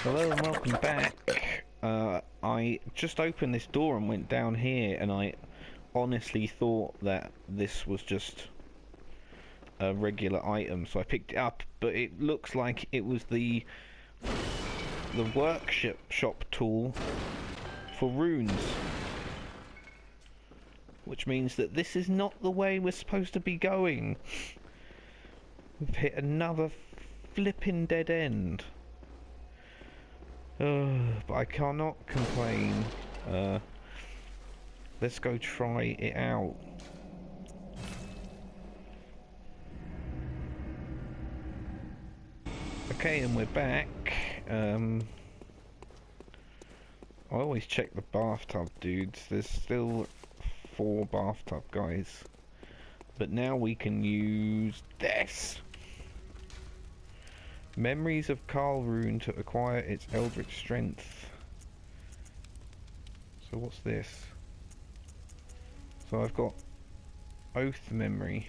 Hello and welcome back. I just opened this door and went down here, and I honestly thought that this was just a regular item, so I picked it up, but it looks like it was the workshop tool for runes, which means that this is not the way we're supposed to be going. We've hit another flipping dead end. But I cannot complain. Let's go try it out. Okay, and we're back. I always check the bathtub, dudes. There's still 4 bathtub guys. But now we can use this. Memories of Carl Rune to acquire its eldritch strength. So what's this? So I've got Oath Memory.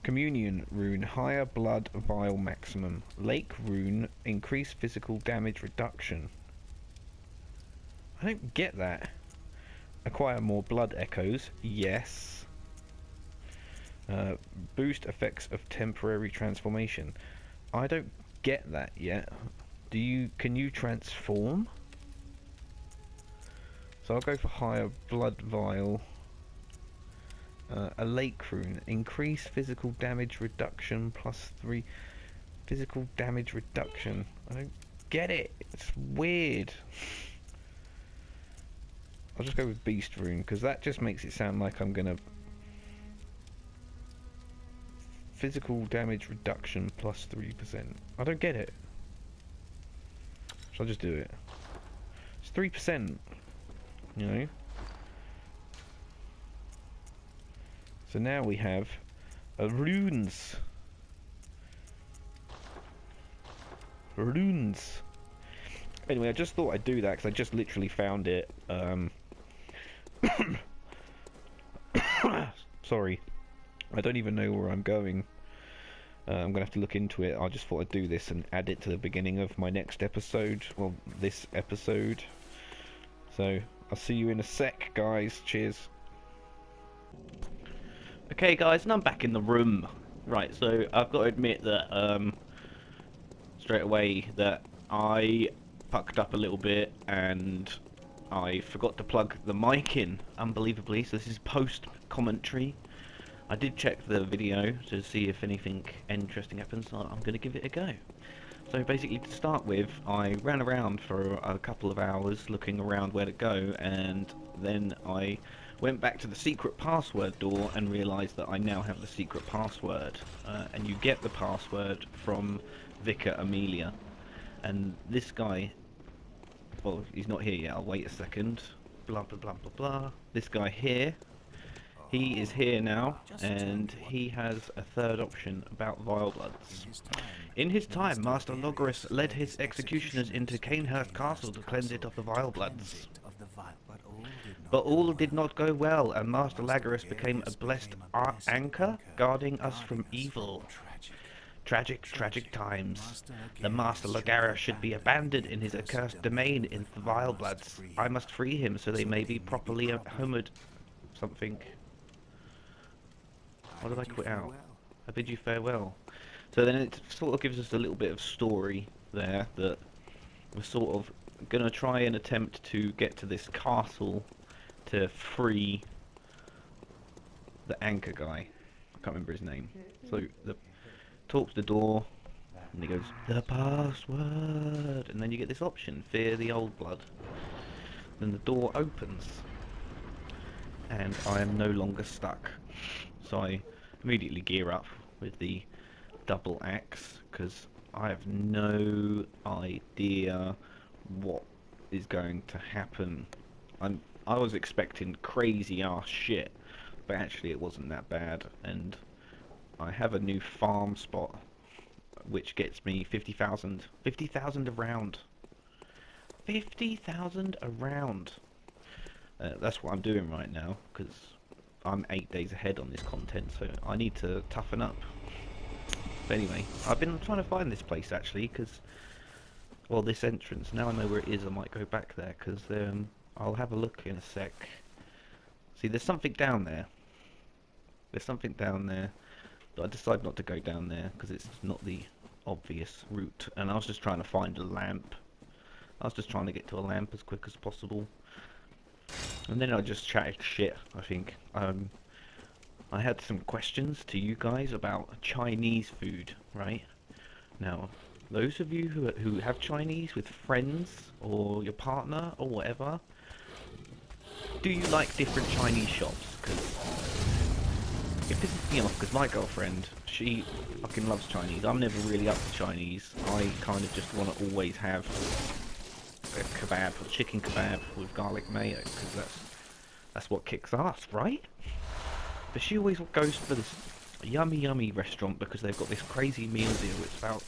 Communion Rune, higher blood vial maximum. Lake Rune, increased physical damage reduction. I don't get that. Acquire more blood echoes, yes. Boost effects of temporary transformation. I don't get that yet. Can you transform? So I'll go for higher blood vial. A lake rune. Increase physical damage reduction +3. Physical damage reduction. I don't get it. It's weird. I'll just go with beast rune, because that just makes it sound like I'm gonna... Physical damage reduction +3%. I don't get it. So I'll just do it. It's 3%. You know? So now we have runes. Runes. Anyway, I just thought I'd do that because I just literally found it. Sorry. I don't even know where I'm going. I'm gonna have to look into it. I just thought I'd do this and add it to the beginning of my next episode. Well, this episode. So, I'll see you in a sec, guys. Cheers. Okay, guys, and I'm back in the room. Right, so I've got to admit that, straight away, that I fucked up a little bit and I forgot to plug the mic in, unbelievably. So this is post-commentary. I did check the video to see if anything interesting happens, so I'm going to give it a go. So basically, to start with, I ran around for a couple of hours looking around where to go, and then I went back to the secret password door and realised that I now have the secret password. And you get the password from Vicar Amelia. And this guy, well, he's not here yet, I'll wait a second. Blah blah blah blah blah. This guy here, he is here now, and he has a third option about vile bloods. In his time, Master Logarus led his executioners into Canehurst Castle to cleanse it of the vile bloods. But all did not go well, and Master Logarus became a blessed anchor, guarding us from evil. Tragic, tragic times. The Master Logarus should be abandoned in his accursed domain in the vile bloods. I must free him so they may be properly honored. Something. What did I quit out? I bid you farewell. So then it sort of gives us a little bit of story there, that we're sort of going to try and attempt to get to this castle to free the anchor guy. I can't remember his name. So talk to the door, and he goes, the password, and then you get this option, fear the old blood. Then the door opens, and I am no longer stuck. So I immediately gear up with the double axe, because I have no idea what is going to happen. I was expecting crazy ass shit, but actually it wasn't that bad, and I have a new farm spot which gets me 50,000 a round. 50,000 a round. That's what I'm doing right now, because I'm 8 days ahead on this content, so I need to toughen up. But anyway, I've been trying to find this place actually, because Well, this entrance, now I know where it is, I might go back there, because I'll have a look in a sec. See, there's something down there. There's something down there, but I decided not to go down there, because it's not the obvious route, and I was just trying to find a lamp. I was just trying to get to a lamp as quick as possible. And then I just chatted shit, I think. I had some questions to you guys about Chinese food, right? Now, those of you who have Chinese with friends or your partner or whatever, do you like different Chinese shops? Because it pisses me off, because my girlfriend, she fucking loves Chinese. I'm never really up to Chinese. I kind of just want to always have a kebab, a chicken kebab with garlic mayo, because that's what kicks ass, right? But she always goes for this yummy restaurant because they've got this crazy meal deal. It's about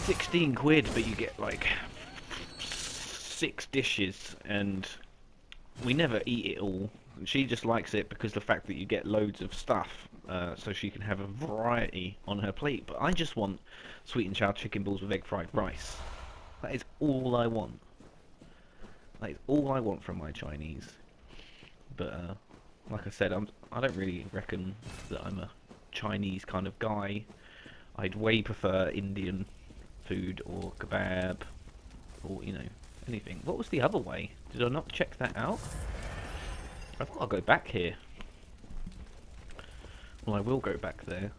16 quid, but you get like 6 dishes, and we never eat it all. She just likes it because the fact that you get loads of stuff, so she can have a variety on her plate. But I just want sweet and sour chicken balls with egg fried rice. That is all I want. That is all I want from my Chinese. But like I said, I don't really reckon that I'm a Chinese kind of guy. I'd way prefer Indian food or kebab or, you know, anything. What was the other way? Did I not check that out? I thought I'll go back here. Well, I will go back there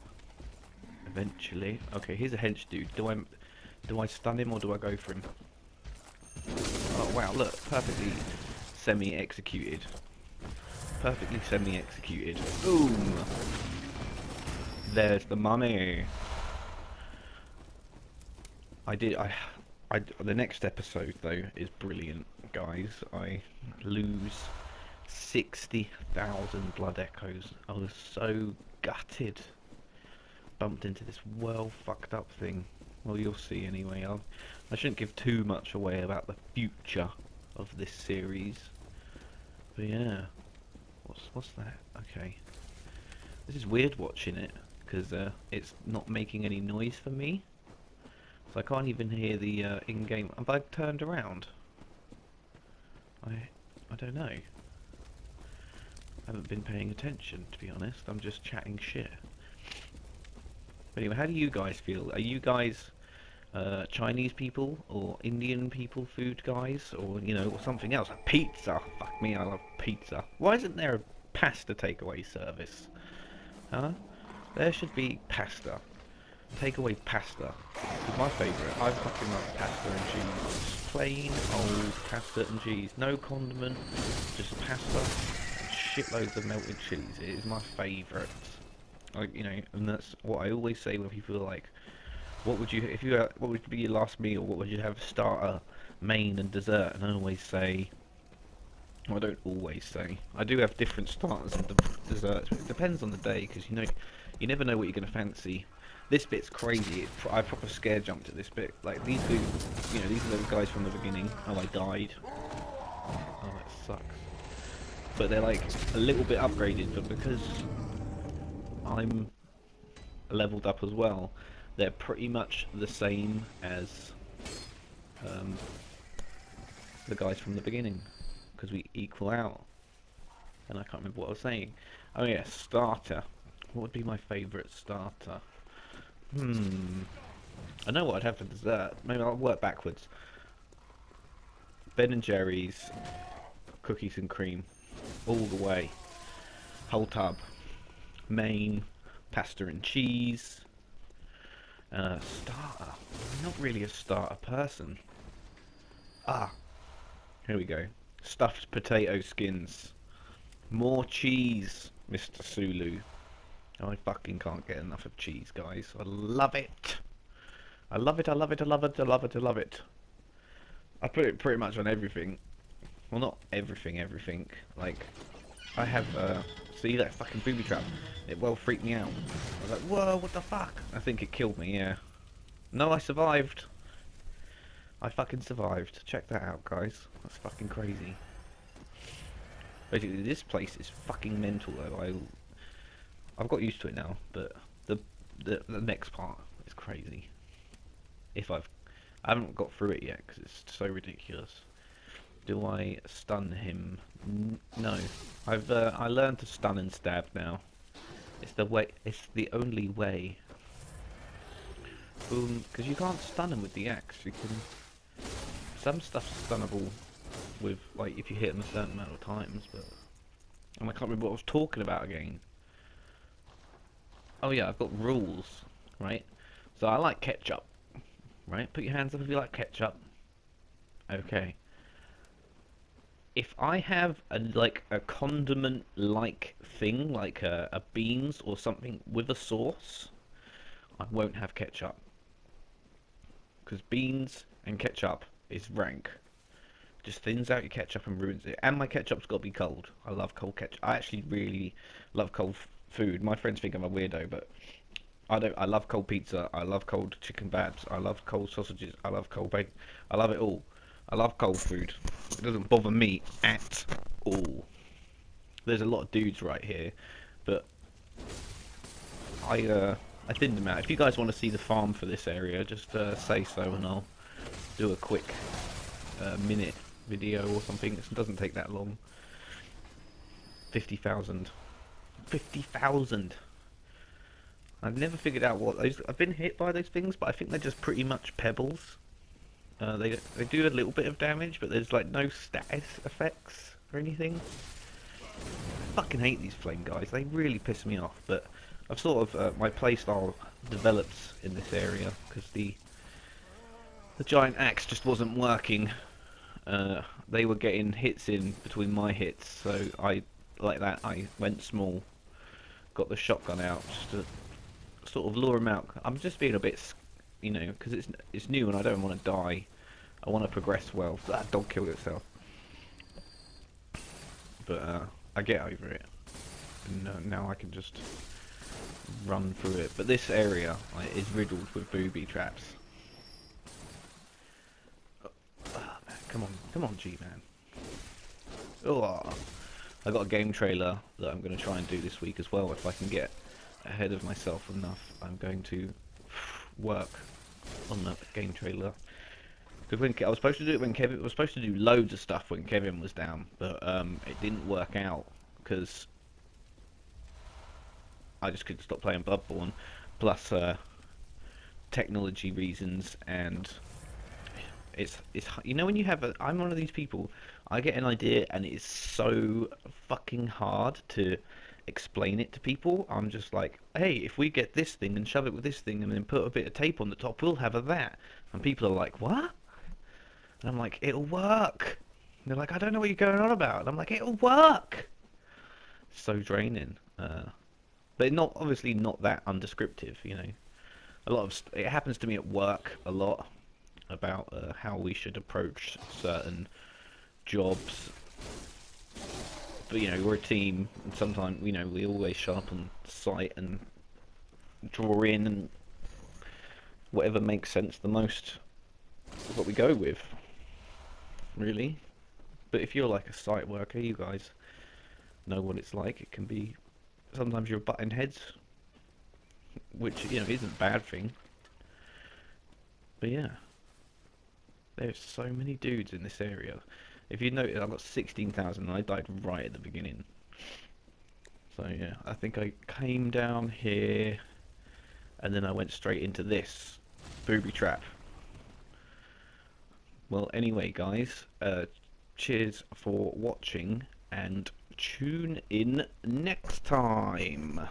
eventually. Okay, here's a hench dude. Do I stun him or do I go for him? Oh wow, look, perfectly semi-executed. Perfectly semi-executed. Boom! There's the money. The next episode though is brilliant, guys. I lose 60,000 blood echoes. I was so gutted. Bumped into this well fucked up thing. Well, you'll see anyway. I shouldn't give too much away about the future of this series. But yeah. What's that? Okay. This is weird watching it, because it's not making any noise for me. So I can't even hear the in-game... Have I turned around? I don't know. I haven't been paying attention, to be honest. I'm just chatting shit. But anyway, how do you guys feel? Are you guys Chinese people or Indian people food guys, or you know, or something else? Pizza. Fuck me, I love pizza. Why isn't there a pasta takeaway service? Huh? There should be pasta. Takeaway pasta. It's my favourite. I fucking love pasta and cheese. Plain old pasta and cheese. No condiment, just pasta and shitloads of melted cheese. It is my favourite. Like, you know, and that's what I always say when people are like, what would what would be your last meal? What would you have? Starter, main, and dessert? And I always say, well, I don't always say. I do have different starters and desserts. But it depends on the day, because you know, you never know what you're gonna fancy. This bit's crazy. I proper scare jumped at this bit. Like these two, you know, these are the guys from the beginning. Oh, I died. Oh, that sucks. But they're like a little bit upgraded, but because I'm leveled up as well, they're pretty much the same as the guys from the beginning, because we equal out. And I can't remember what I was saying. Oh yeah, starter. What would be my favourite starter? I know what I'd have for dessert. Maybe I'll work backwards. Ben and Jerry's cookies and cream, all the way. Whole tub. Main, pasta and cheese. Starter. I'm not really a starter person. Ah, here we go. Stuffed potato skins. More cheese, Mr. Sulu. I fucking can't get enough of cheese, guys. I love it. I love it, I love it, I love it, I love it, I love it. I put it pretty much on everything. Well, not everything. Like, I have, see that fucking booby trap? It well freaked me out. I was like, whoa, what the fuck? I think it killed me, yeah. No, I survived. I fucking survived. Check that out, guys. That's fucking crazy. Basically, this place is fucking mental, though. I've got used to it now, but the next part is crazy. I haven't got through it yet because it's so ridiculous. Do I stun him? No. I learned to stun and stab now. It's the way. It's the only way. Boom, because you can't stun him with the axe. You can. Some stuff's stunnable with like if you hit them a certain amount of times, but and I can't remember what I was talking about again. Oh yeah, I've got rules, right? So I like ketchup, right? Put your hands up if you like ketchup. Okay. If I have a condiment like thing, like a beans or something with a sauce, I won't have ketchup. Because beans and ketchup is rank. Just thins out your ketchup and ruins it. And my ketchup's got to be cold. I love cold ketchup. I actually really love cold food. My friends think I'm a weirdo, but I don't. I love cold pizza. I love cold chicken babs. I love cold sausages. I love cold bacon. I love it all. I love cold food. It doesn't bother me at all. There's a lot of dudes right here, but I thinned them out. If you guys want to see the farm for this area, just say so, and I'll do a quick minute video or something. It doesn't take that long. 50,000. 50,000. I've never figured out what those. I've been hit by those things, but I think they're just pretty much pebbles. They do a little bit of damage, but there's like no status effects or anything. I fucking hate these flame guys. They really piss me off. But I've sort of my playstyle develops in this area because the giant axe just wasn't working. They were getting hits in between my hits, so I went small, got the shotgun out just to sort of lure him out. I'm just being a bit, you know, because it's new and I don't want to die. I want to progress well. That dog killed itself, but I get over it. And now I can just run through it. But this area is riddled with booby traps. Come on, G-Man. Oh, I got a game trailer that I'm going to try and do this week as well. If I can get ahead of myself enough, I'm going to work on that game trailer. Because when I was supposed to do it when Kevin was supposed to do loads of stuff when Kevin was down, but it didn't work out because I just couldn't stop playing Bloodborne. Plus technology reasons, and it's you know when you have I'm one of these people. I get an idea and it's so fucking hard to explain it to people. I'm just like, hey, if we get this thing and shove it with this thing and then put a bit of tape on the top, we'll have a that. And people are like, what? And I'm like, it'll work. And they're like, I don't know what you're going on about. And I'm like, it'll work. So draining. But not obviously not that undescriptive, you know. A lot of it happens to me at work a lot about how we should approach certain jobs. But you know, we're a team, and sometimes you know we always sharpen sight and draw in, and whatever makes sense the most is what we go with, really. But if you're like a site worker, you guys know what it's like. It can be sometimes you're butting heads, which you know isn't a bad thing. But yeah, there's so many dudes in this area. If you notice, I've got 16,000 and I died right at the beginning. So yeah, I think I came down here and then I went straight into this booby trap. Well, anyway guys, cheers for watching and tune in next time.